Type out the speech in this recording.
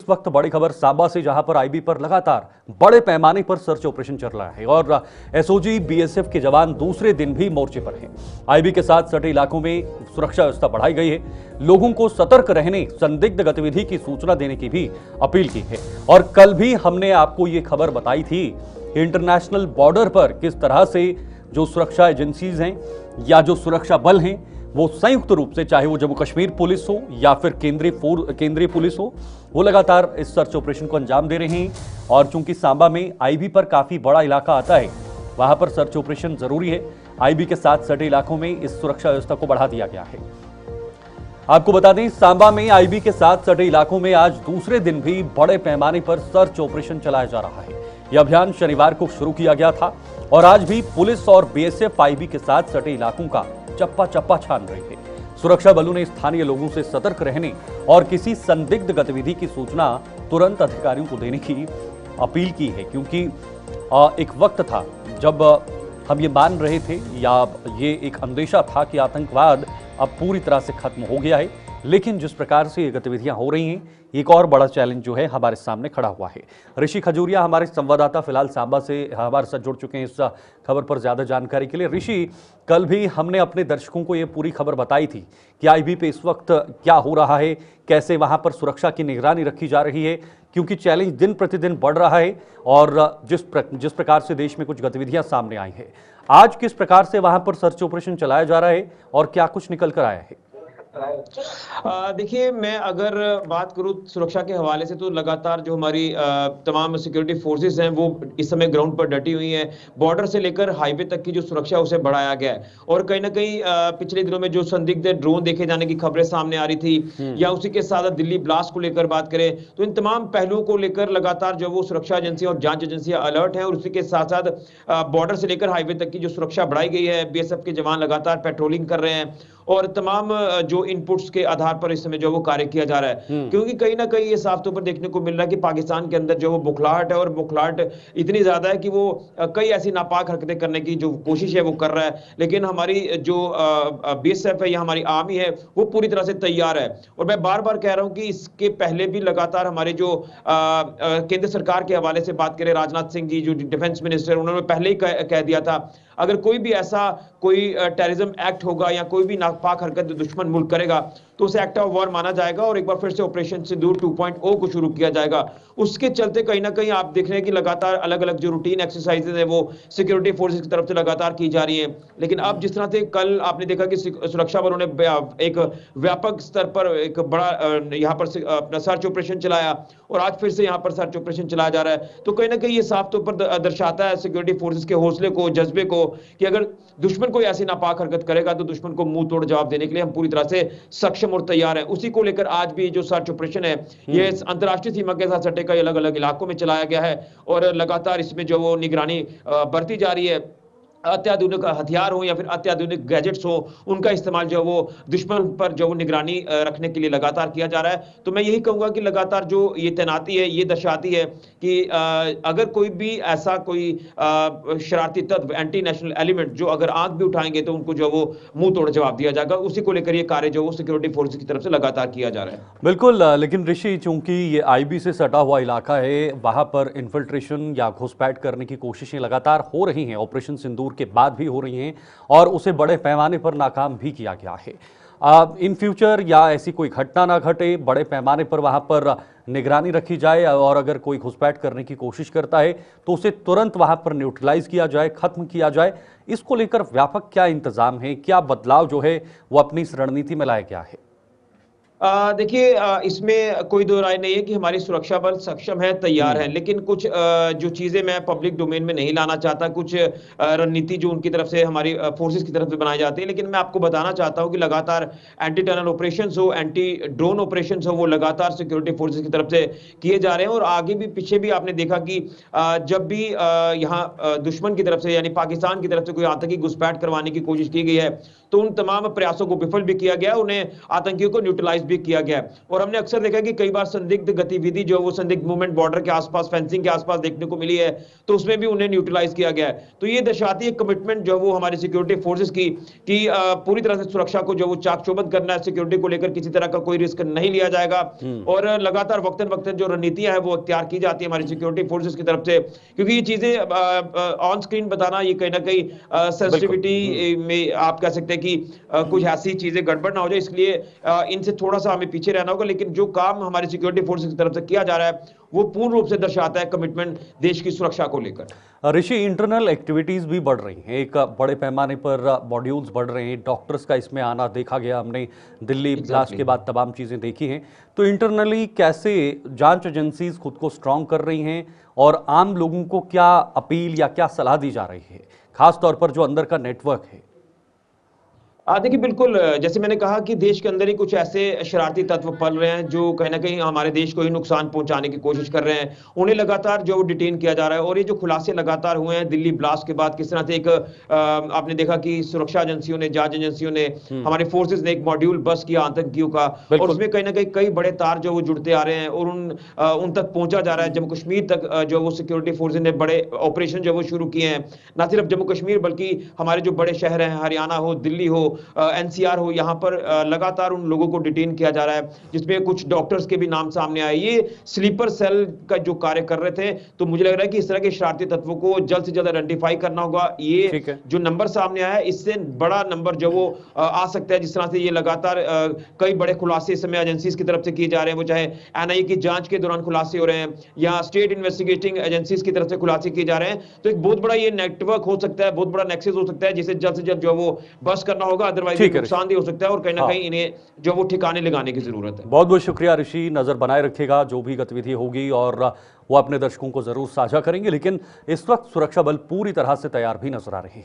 वक्त बड़ी खबर सांबा से, जहां पर आईबी पर लगातार बड़े पैमाने पर सर्च ऑपरेशन चल रहा है और एसओजी बीएसएफ के जवान दूसरे दिन भी मोर्चे पर हैं। आईबी के साथ सटे इलाकों में सुरक्षा व्यवस्था बढ़ाई गई है। लोगों को सतर्क रहने, संदिग्ध गतिविधि की सूचना देने की भी अपील की है। और कल भी हमने आपको ये खबर बताई थी, इंटरनेशनल बॉर्डर पर किस तरह से जो सुरक्षा एजेंसीज हैं या जो सुरक्षा बल हैं वो संयुक्त रूप से, चाहे वो जम्मू कश्मीर पुलिस हो या फिर केंद्रीय पुलिस हो, वो लगातार इस सर्च ऑपरेशन को अंजाम दे रहे हैं। और चूंकि सांबा में आईबी पर काफी बड़ा इलाका आता है, वहां पर सर्च ऑपरेशन जरूरी है। आईबी के साथ सटे इलाकों में इस सुरक्षा व्यवस्था को बढ़ा दिया गया है। आपको बता दें, सांबा में आईबी के साथ सटे इलाकों में आज दूसरे दिन भी बड़े पैमाने पर सर्च ऑपरेशन चलाया जा रहा है। यह अभियान शनिवार को शुरू किया गया था और आज भी पुलिस और बीएसएफ आईबी के साथ सटे इलाकों का चप्पा चप्पा छान रही है। सुरक्षा बलों ने स्थानीय लोगों से सतर्क रहने और किसी संदिग्ध गतिविधि की सूचना तुरंत अधिकारियों को देने की अपील की है, क्योंकि एक वक्त था जब हम ये मान रहे थे या ये एक अंदेशा था कि आतंकवाद अब पूरी तरह से खत्म हो गया है, लेकिन जिस प्रकार से ये गतिविधियां हो रही हैं, एक और बड़ा चैलेंज जो है हमारे सामने खड़ा हुआ है। ऋषि खजूरिया हमारे संवाददाता फिलहाल सांबा से हमारे साथ जुड़ चुके हैं इस खबर पर ज्यादा जानकारी के लिए। ऋषि, कल भी हमने अपने दर्शकों को ये पूरी खबर बताई थी कि आईबी पे इस वक्त क्या हो रहा है, कैसे वहां पर सुरक्षा की निगरानी रखी जा रही है, क्योंकि चैलेंज दिन प्रतिदिन बढ़ रहा है और जिस प्रकार से देश में कुछ गतिविधियां सामने आई है, आज किस प्रकार से वहां पर सर्च ऑपरेशन चलाया जा रहा है और क्या कुछ निकल कर आया है? देखिए, मैं अगर बात करूं सुरक्षा के हवाले से, तो लगातार जो हमारी तमाम सिक्योरिटी फोर्सेस हैं वो इस समय ग्राउंड पर डटी हुई हैं। बॉर्डर से लेकर हाईवे तक की जो सुरक्षा है उसे बढ़ाया गया है। और कहीं ना कहीं पिछले दिनों में जो संदिग्ध ड्रोन देखे जाने की खबरें सामने आ रही थी, या उसी के साथ दिल्ली ब्लास्ट को लेकर बात करें, तो इन तमाम पहलुओं को लेकर लगातार जो वो सुरक्षा एजेंसियां और जांच एजेंसियां अलर्ट हैं। और उसी के साथ साथ बॉर्डर से लेकर हाईवे तक की जो सुरक्षा बढ़ाई गई है, बीएसएफ के जवान लगातार पेट्रोलिंग कर रहे हैं और तमाम जो इनपुट्स के आधार पर इस समय जो वो कार्य किया जा रहा है। क्योंकि कहीं ना कहीं ये साफ तौर पर देखने को मिल रहा है कि पाकिस्तान के अंदर जो वो बुखलाहट है, और बुखलाहट इतनी ज्यादा है कि वो कई ऐसी नापाक हरकतें करने की जो कोशिश है वो कर रहा है। लेकिन हमारी जो बीएसएफ है या हमारी आर्मी है वो पूरी तरह से तैयार है। और मैं बार बार कह रहा हूं कि इसके पहले भी लगातार हमारे जो केंद्र सरकार के हवाले से बात करें, राजनाथ सिंह जी जो डिफेंस मिनिस्टर, उन्होंने पहले ही कह दिया था अगर कोई भी ऐसा कोई टेररिज्म एक्ट होगा या कोई भी नापाक हरकत दुश्मन मुल्क करेगा तो उसे एक्ट ऑफ वॉर माना जाएगा और एक बार फिर से ऑपरेशन सिंदूर 2.0 को शुरू किया जाएगा। उसके चलते कहीं ना कहीं आप देख रहे हैं कि लगातार अलग अलग जो रूटीन एक्सरसाइजेज है वो सिक्योरिटी फोर्सेस की तरफ से लगातार की जा रही है। लेकिन अब जिस तरह से कल आपने देखा कि सुरक्षा बलों ने एक व्यापक स्तर पर एक बड़ा यहाँ पर अपना सर्च ऑपरेशन चलाया और आज फिर से यहाँ पर सर्च ऑपरेशन चलाया जा रहा है, तो कहीं ना कहीं ये साफ तौर पर दर्शाता है सिक्योरिटी फोर्सेस के हौसले को, जज्बे को, कि अगर दुश्मन कोई ऐसी नापाक हरकत करेगा तो दुश्मन को मुंह तोड़ जवाब देने के लिए हम पूरी तरह से सक्षम और तैयार हैं। उसी को लेकर आज भी जो सर्च ऑपरेशन है ये अंतर्राष्ट्रीय सीमा के साथ सटे कई अलग अलग इलाकों में चलाया गया है और लगातार इसमें जो वो निगरानी बढ़ती जा रही है। अत्याधुनिक हथियार हो या फिर अत्याधुनिक गैजेट्स हो, उनका इस्तेमाल जो वो दुश्मन पर जो वो निगरानी रखने के लिए लगातार किया जा रहा है। तो मैं यही कहूंगा कि लगातार जो ये तैनाती है ये दर्शाती है कि अगर कोई भी ऐसा कोई शरारती तत्व, एंटी नेशनल एलिमेंट जो अगर आंख भी उठाएंगे तो उनको जो वो मुंह तोड़ जवाब दिया जाएगा। उसी को लेकर ये कार्य जो वो सिक्योरिटी फोर्सेस की तरफ से लगातार किया जा रहा है। बिल्कुल, लेकिन ऋषि, चूंकि ये आईबी से सटा हुआ इलाका है, वहां पर इन्फिल्ट्रेशन या घुसपैठ करने की कोशिशें लगातार हो रही हैं, ऑपरेशन सिंदूर के बाद भी हो रही हैं और उसे बड़े पैमाने पर नाकाम भी किया गया है। इन फ्यूचर या ऐसी कोई घटना ना घटे, बड़े पैमाने पर वहां पर निगरानी रखी जाए और अगर कोई घुसपैठ करने की कोशिश करता है तो उसे तुरंत वहां पर न्यूट्रलाइज किया जाए, खत्म किया जाए। इसको लेकर व्यापक क्या इंतजाम है, क्या बदलाव जो है वो अपनी इस रणनीति में लाया गया है? देखिए, इसमें कोई दो राय नहीं है कि हमारी सुरक्षा बल सक्षम है, तैयार है। लेकिन कुछ जो चीजें मैं पब्लिक डोमेन में नहीं लाना चाहता, कुछ रणनीति जो उनकी तरफ से हमारी फोर्सेस की तरफ से बनाई जाती है, लेकिन मैं आपको बताना चाहता हूं कि लगातार एंटी टनल ऑपरेशंस हो, एंटी ड्रोन ऑपरेशंस हो, वो लगातार सिक्योरिटी फोर्सेस की तरफ से किए जा रहे हैं। और आगे भी, पीछे भी आपने देखा कि जब भी यहाँ दुश्मन की तरफ से यानी पाकिस्तान की तरफ से कोई आतंकी घुसपैठ करवाने की कोशिश की गई है तो उन तमाम प्रयासों को विफल भी किया गया, उन्हें आतंकियों को न्यूट्रलाइज भी किया गया है। और हमने अक्सर देखा है कि कई बार संदिग्ध गतिविधि जो वो संदिग्ध मूवमेंट बॉर्डर के आसपास, फेंसिंग के आसपास देखने को मिली है, तो उसमें भी उन्हें न्यूट्रलाइज किया गया है। तो ये दर्शाती है कमिटमेंट जो वो हमारी सिक्योरिटी फोर्सेस की कि पूरी तरह से सुरक्षा को जो वो चाक चौबंद करना है, सिक्योरिटी को लेकर किसी तरह का कोई रिस्क नहीं लिया जाएगा और लगातार वक्तन वक्तन जो रणनीतियां हैं वो इख्तियार की जाती है हमारी सिक्योरिटी फोर्सेस की तरफ से, क्योंकि ये चीजें ऑन स्क्रीन बताना ये कहीं ना कहीं सेंसिटिविटी में आप कह सकते हैं कि कुछ ऐसी चीजें गड़बड़ ना हो जाए, इसलिए इनसे थोड़ा सा हमें पीछे रहना होगा। लेकिन जो काम हमारी सिक्योरिटी फोर्सेस की तरफ से किया जा रहा है वो पूर्ण रूप से दर्शाता है कमिटमेंट देश की सुरक्षा को लेकर। ऋषि, इंटरनल एक्टिविटीज भी बढ़ रही हैं, एक बड़े पैमाने पर मॉड्यूल्स बढ़ रहे हैं, डॉक्टर्स का इसमें आना देखा गया, हमने दिल्ली ब्लास्ट के बाद तमाम चीजें देखी हैं। तो इंटरनली कैसे जांच एजेंसीज खुद को स्ट्रांग कर रही हैं और आम लोगों को क्या अपील या क्या सलाह दी जा रही है, खास तौर पर जो अंदर का नेटवर्क है? देखिए बिल्कुल, जैसे मैंने कहा कि देश के अंदर ही कुछ ऐसे शरारती तत्व पल रहे हैं जो कहीं ना कहीं हमारे देश को ही नुकसान पहुंचाने की कोशिश कर रहे हैं। उन्हें लगातार जो डिटेन किया जा रहा है और ये जो खुलासे लगातार हुए हैं दिल्ली ब्लास्ट के बाद, किस तरह से एक आपने देखा कि सुरक्षा एजेंसियों ने, जांच एजेंसियों ने, हमारे फोर्सेस ने एक मॉड्यूल बस किया आतंकियों का और उसमें कहीं ना कहीं कई बड़े तार जो वो जुड़ते आ रहे हैं और उन तक पहुंचा जा रहा है। जम्मू कश्मीर तक जो वो सिक्योरिटी फोर्सेस ने बड़े ऑपरेशन जो वो शुरू किए हैं, न सिर्फ जम्मू कश्मीर बल्कि हमारे जो बड़े शहर हैं, हरियाणा हो, दिल्ली हो, एनसीआर हो, यहां पर लगातार उन लोगों को डिटेन किया जा रहा है, जिसमें कुछ डॉक्टर्स के भी नाम सामने आए। ये स्लीपर सेल का जो कार्य कर रहे थे, तो मुझे लग रहा है कि इस तरह के शरारती तत्वों को जल्द से जल्द आइडेंटिफाई करना होगा। ये जो नंबर सामने आया है, इससे बड़ा नंबर जो वो आ सकता है। जिस तरह से ये लगातार कई बड़े खुलासे इस समय एजेंसीज की तरफ से किए जा रहे हैं, वो चाहे एनआईए की जांच के दौरान खुलासे हो रहे हैं या स्टेट इन्वेस्टिगेटिंग एजेंसीज की तरफ से खुलासे किए जा रहे हैं, तो एक बहुत बड़ा ये नेटवर्क हो सकता है, बहुत बड़ा नेक्सस हो सकता है, जिसे जल्द से जल्द जो वो बस करना होगा। अदरवाइज नुकसानदेह हो सकता है और कहीं ना कहीं इन्हें जो वो ठिकाने लगाने की जरूरत है। बहुत बहुत शुक्रिया ऋषि, नजर बनाए रखिएगा जो भी गतिविधि होगी और वो अपने दर्शकों को जरूर साझा करेंगे। लेकिन इस वक्त सुरक्षा बल पूरी तरह से तैयार भी नजर आ रहे हैं।